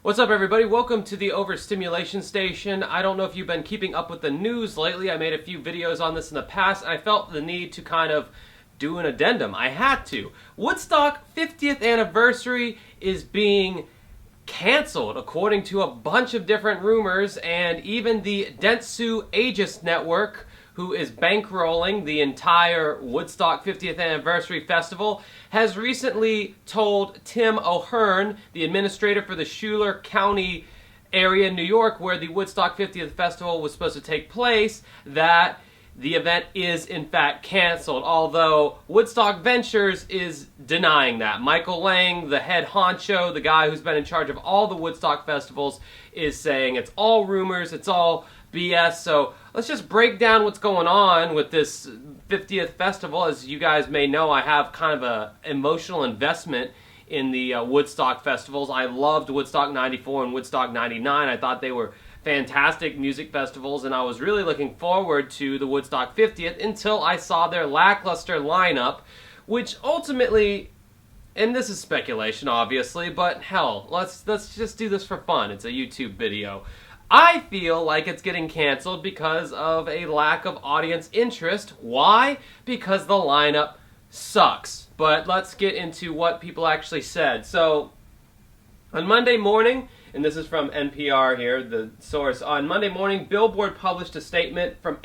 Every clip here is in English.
What's up, everybody? Welcome to the Overstimulation Station. I don't know if you've been keeping up with the news lately. I made a few videos on this in the past, and I felt the need to kind of do an addendum. I had to. Woodstock 50th anniversary is being canceled, according to a bunch of different rumors, and even the Dentsu Aegis Network, who is bankrolling the entire Woodstock 50th Anniversary Festival, has recently told Tim O'Hearn, the administrator for the Schuyler County area in New York, where the Woodstock 50th Festival was supposed to take place, that the event is in fact canceled, although Woodstock Ventures is denying that. Michael Lang, the head honcho, the guy who's been in charge of all the Woodstock festivals, is saying it's all rumors, it's all BS. So let's just break down what's going on with this 50th festival. As you guys may know, I have kind of an emotional investment in the Woodstock festivals. I loved Woodstock 94 and Woodstock 99. I thought they were fantastic music festivals, and I was really looking forward to the Woodstock 50th until I saw their lackluster lineup, which ultimately, and this is speculation obviously, but hell, let's just do this for fun. It's a YouTube video. I feel like it's getting canceled because of a lack of audience interest. Why? Because the lineup sucks. But let's get into what people actually said. So, on Monday morning, and this is from NPR here, the source, on Monday morning, Billboard published a statement from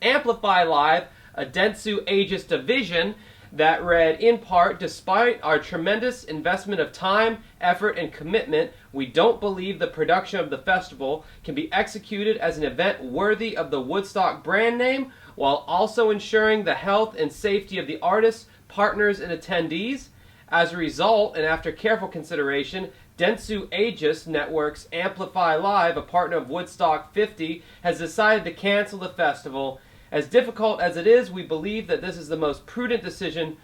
Amplify Live, a Dentsu Aegis division, that read, in part, despite our tremendous investment of time, effort, and commitment, we don't believe the production of the festival can be executed as an event worthy of the Woodstock brand name, while also ensuring the health and safety of the artists, partners, and attendees. As a result, and after careful consideration, Dentsu Aegis Network's Amplify Live, a partner of Woodstock 50, has decided to cancel the festival. As difficult as it is, we believe that this is the most prudent decision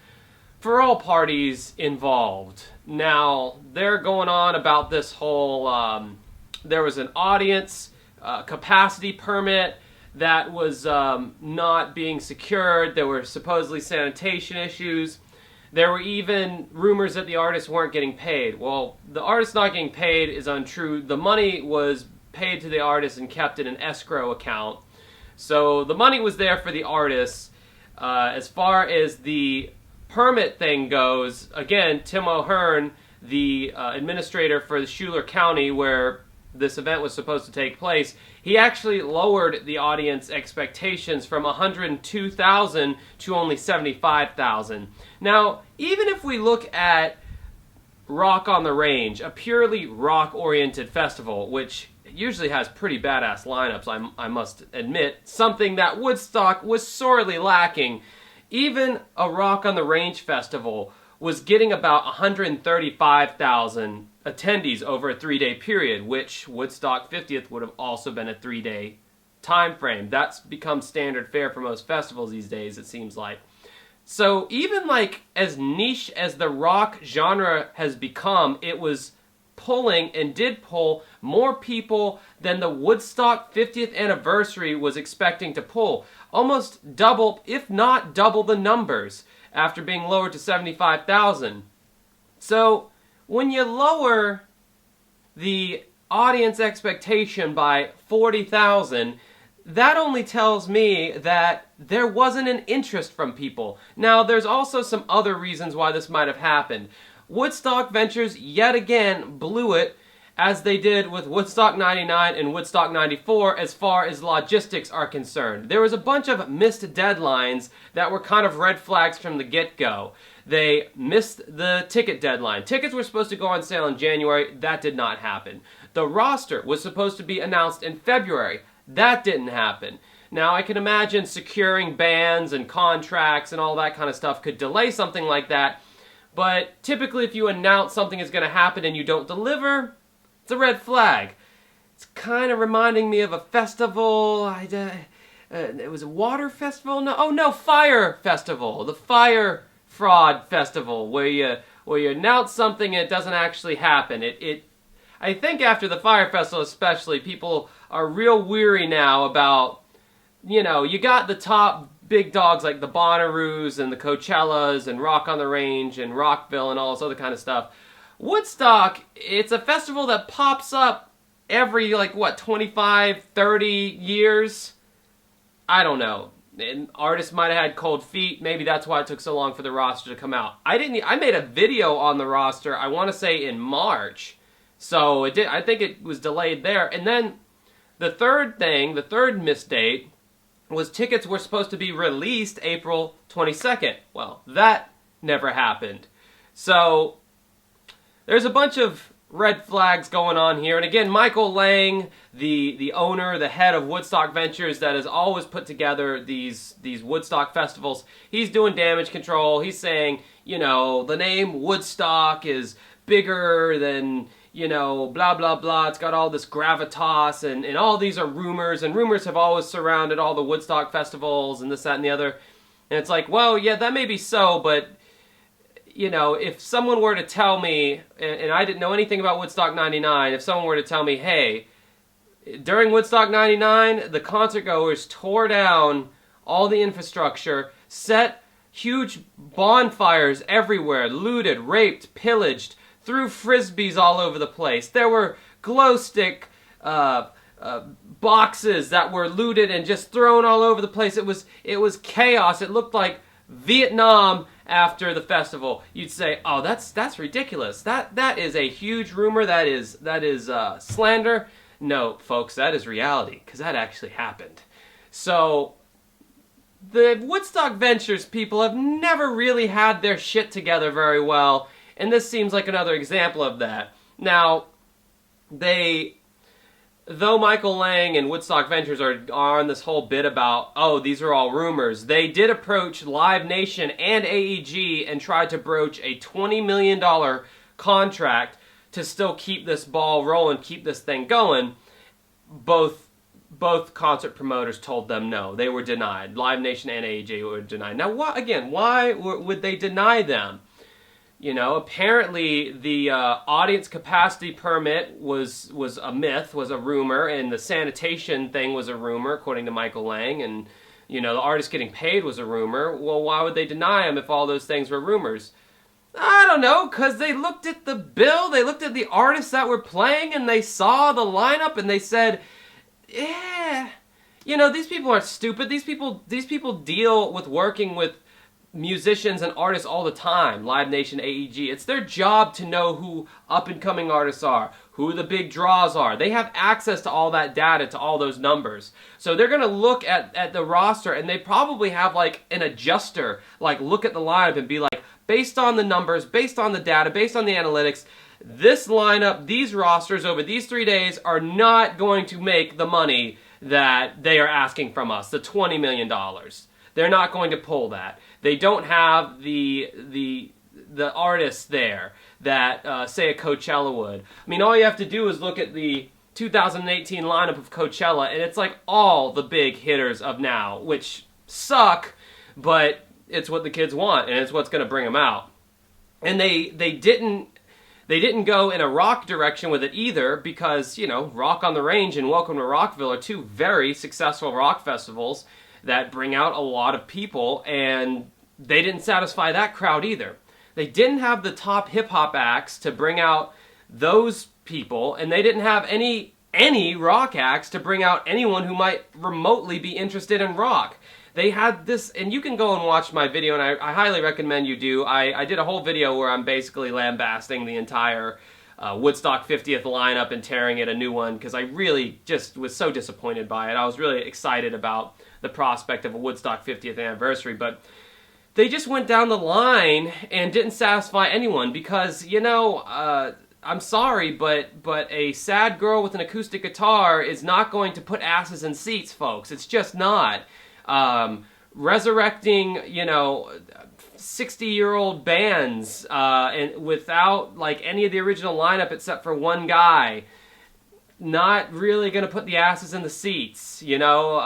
for all parties involved. Now, they're going on about this whole, there was an audience capacity permit that was not being secured. There were supposedly sanitation issues. There were even rumors that the artists weren't getting paid. Well, the artists not getting paid is untrue. The money was paid to the artists and kept in an escrow account. So the money was there for the artists. As far as the permit thing goes, again, Tim O'Hearn, the administrator for the Schuyler County, where this event was supposed to take place, he actually lowered the audience expectations from 102,000 to only 75,000. Now, even if we look at Rock on the Range, a purely rock-oriented festival, which usually has pretty badass lineups, I must admit, something that Woodstock was sorely lacking. Even a Rock on the Range festival was getting about 135,000 attendees over a 3-day period, which Woodstock 50th would have also been a 3-day time frame. That's become standard fare for most festivals these days, it seems like. So even like as niche as the rock genre has become, it was pulling and did pull more people than the Woodstock 50th anniversary was expecting to pull. Almost double, if not double the numbers after being lowered to 75,000. So when you lower the audience expectation by 40,000, that only tells me that there wasn't an interest from people. Now, there's also some other reasons why this might have happened. Woodstock Ventures yet again blew it, as they did with Woodstock 99 and Woodstock 94 as far as logistics are concerned. There was a bunch of missed deadlines that were kind of red flags from the get-go. They missed the ticket deadline. Tickets were supposed to go on sale in January. That did not happen. The roster was supposed to be announced in February. That didn't happen. Now, I can imagine securing bands and contracts and all that kind of stuff could delay something like that, but typically if you announce something is going to happen and you don't deliver, it's a red flag. It's kind of reminding me of a festival. It was a water festival? No, fire festival. The fire fraud festival, where you announce something and it doesn't actually happen. I think after the fire festival especially, people are real weary now about, you got the top big dogs like the Bonnaroos and the Coachellas and Rock on the Range and Rockville and all this other kind of stuff. Woodstock, it's a festival that pops up every, like, what, 25, 30 years? I don't know. And artists might have had cold feet. Maybe that's why it took so long for the roster to come out. I made a video on the roster, I want to say in March. So I think it was delayed there. And then the third missed date, was tickets were supposed to be released April 22nd. Well, that never happened. So there's a bunch of red flags going on here. And again, Michael Lang, the owner, the head of Woodstock Ventures that has always put together these Woodstock festivals, he's doing damage control. He's saying, you know, the name Woodstock is bigger than, you know, blah, blah, blah. It's got all this gravitas, and all these are rumors, and rumors have always surrounded all the Woodstock festivals and this, that, and the other. And it's like, well, yeah, that may be so, but, you know, if someone were to tell me, and I didn't know anything about Woodstock 99, if someone were to tell me, hey, during Woodstock 99, the concert goers tore down all the infrastructure, set huge bonfires everywhere, looted, raped, pillaged, threw frisbees all over the place. There were glow stick boxes that were looted and just thrown all over the place. It was chaos. It looked like Vietnam after the festival. You'd say, "Oh, that's ridiculous. That is a huge rumor. That is slander." No, folks, that is reality, because that actually happened. So the Woodstock Ventures people have never really had their shit together very well, and this seems like another example of that. Now, though Michael Lang and Woodstock Ventures are on this whole bit about, oh, these are all rumors, they did approach Live Nation and AEG and tried to broach a $20 million contract to still keep this ball rolling, keep this thing going. Both concert promoters told them no. They were denied. Live Nation and AEG were denied. Now, why would they deny them? You know, apparently the audience capacity permit was a myth, was a rumor, and the sanitation thing was a rumor, according to Michael Lang, and, you know, the artist getting paid was a rumor. Well, why would they deny him if all those things were rumors? I don't know, because they looked at the bill, they looked at the artists that were playing, and they saw the lineup, and they said, yeah, you know, these people aren't stupid. These people deal with working with musicians and artists all the time, Live Nation, AEG. It's their job to know who up-and-coming artists are, who the big draws are. They have access to all that data, to all those numbers. So they're going to look at the roster, and they probably have, like, an adjuster, like, look at the lineup and be like, based on the numbers, based on the data, based on the analytics, this lineup, these rosters over these 3 days are not going to make the money that they are asking from us, the $20 million. They're not going to pull that. They don't have the artists there that, say, a Coachella would. I mean, all you have to do is look at the 2018 lineup of Coachella, and it's like all the big hitters of now, which suck, but it's what the kids want, and it's what's going to bring them out. And they didn't go in a rock direction with it either, because, you know, Rock on the Range and Welcome to Rockville are two very successful rock festivals that bring out a lot of people, and they didn't satisfy that crowd either. They didn't have the top hip-hop acts to bring out those people, and they didn't have any rock acts to bring out anyone who might remotely be interested in rock. They had this, and you can go and watch my video, and I highly recommend you do. I did a whole video where I'm basically lambasting the entire Woodstock 50th lineup and tearing it a new one, because I really just was so disappointed by it. I was really excited about the prospect of a Woodstock 50th anniversary, but they just went down the line and didn't satisfy anyone, because, you know, I'm sorry, but a sad girl with an acoustic guitar is not going to put asses in seats, folks. It's just not. Resurrecting, you know, 60-year-old bands and without, like, any of the original lineup except for one guy, not really going to put the asses in the seats, you know.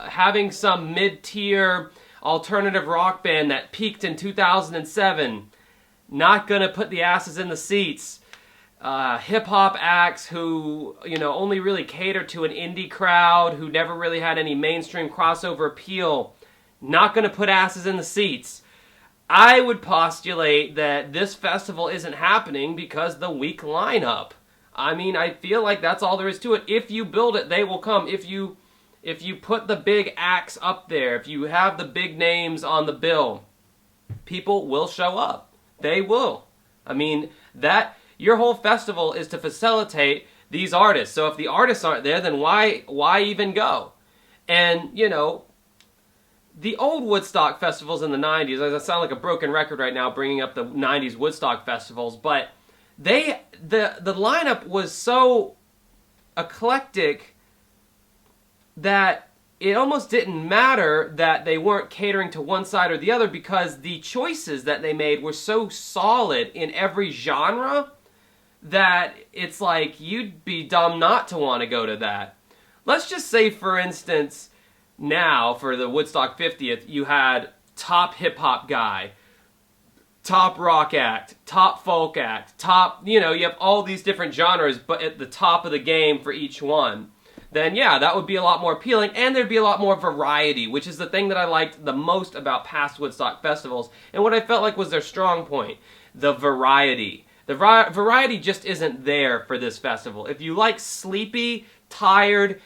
Having some mid-tier alternative rock band that peaked in 2007, not going to put the asses in the seats. Hip-hop acts who, you know, only really cater to an indie crowd, who never really had any mainstream crossover appeal, not going to put asses in the seats. I would postulate that this festival isn't happening because the weak lineup. I mean, I feel like that's all there is to it. If you build it, they will come. If you put the big acts up there, if you have the big names on the bill, people will show up. They will. I mean, that your whole festival is to facilitate these artists. So if the artists aren't there, then why even go? And, you know, the old Woodstock festivals in the 90s, I sound like a broken record right now bringing up the 90s Woodstock festivals, but the lineup was so eclectic that it almost didn't matter that they weren't catering to one side or the other, because the choices that they made were so solid in every genre that it's like you'd be dumb not to want to go to that. Let's just say, for instance, now for the Woodstock 50th, you had top hip-hop guy, top rock act, top folk act, top, you know, you have all these different genres, but at the top of the game for each one. Then yeah, that would be a lot more appealing, and there'd be a lot more variety, which is the thing that I liked the most about past Woodstock festivals, and what I felt like was their strong point, the variety. The variety just isn't there for this festival. If you like sleepy, tired,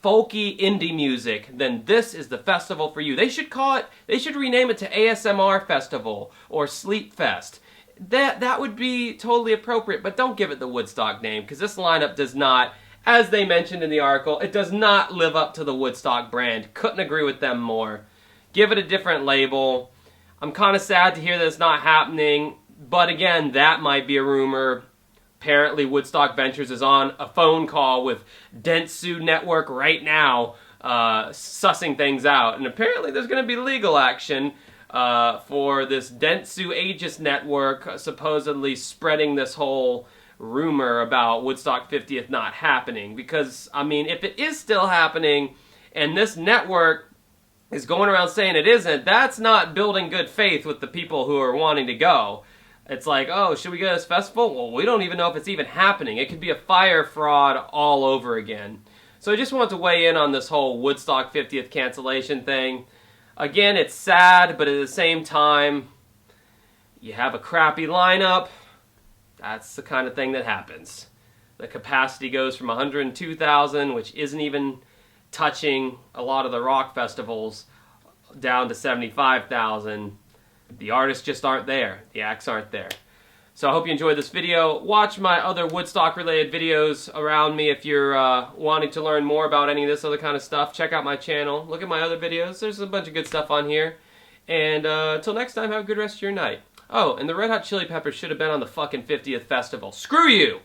folky indie music, then this is the festival for you. They should rename it to ASMR Festival or Sleep Fest. That would be totally appropriate, but don't give it the Woodstock name, because this lineup does not, as they mentioned in the article, it does not live up to the Woodstock brand. Couldn't agree with them more. Give it a different label. I'm kind of sad to hear that it's not happening, but again, that might be a rumor. Apparently, Woodstock Ventures is on a phone call with Dentsu Network right now, sussing things out. And apparently there's going to be legal action for this Dentsu Aegis Network supposedly spreading this whole rumor about Woodstock 50th not happening. Because, I mean, if it is still happening and this network is going around saying it isn't, that's not building good faith with the people who are wanting to go. It's like, oh, should we go to this festival? Well, we don't even know if it's even happening. It could be a fire fraud all over again. So I just wanted to weigh in on this whole Woodstock 50th cancellation thing. Again, it's sad, but at the same time, you have a crappy lineup. That's the kind of thing that happens. The capacity goes from 102,000, which isn't even touching a lot of the rock festivals, down to 75,000. The artists just aren't there. The acts aren't there. So I hope you enjoyed this video. Watch my other Woodstock-related videos around me if you're wanting to learn more about any of this other kind of stuff. Check out my channel. Look at my other videos. There's a bunch of good stuff on here. And until next time, have a good rest of your night. Oh, and the Red Hot Chili Peppers should have been on the fucking 50th festival. Screw you!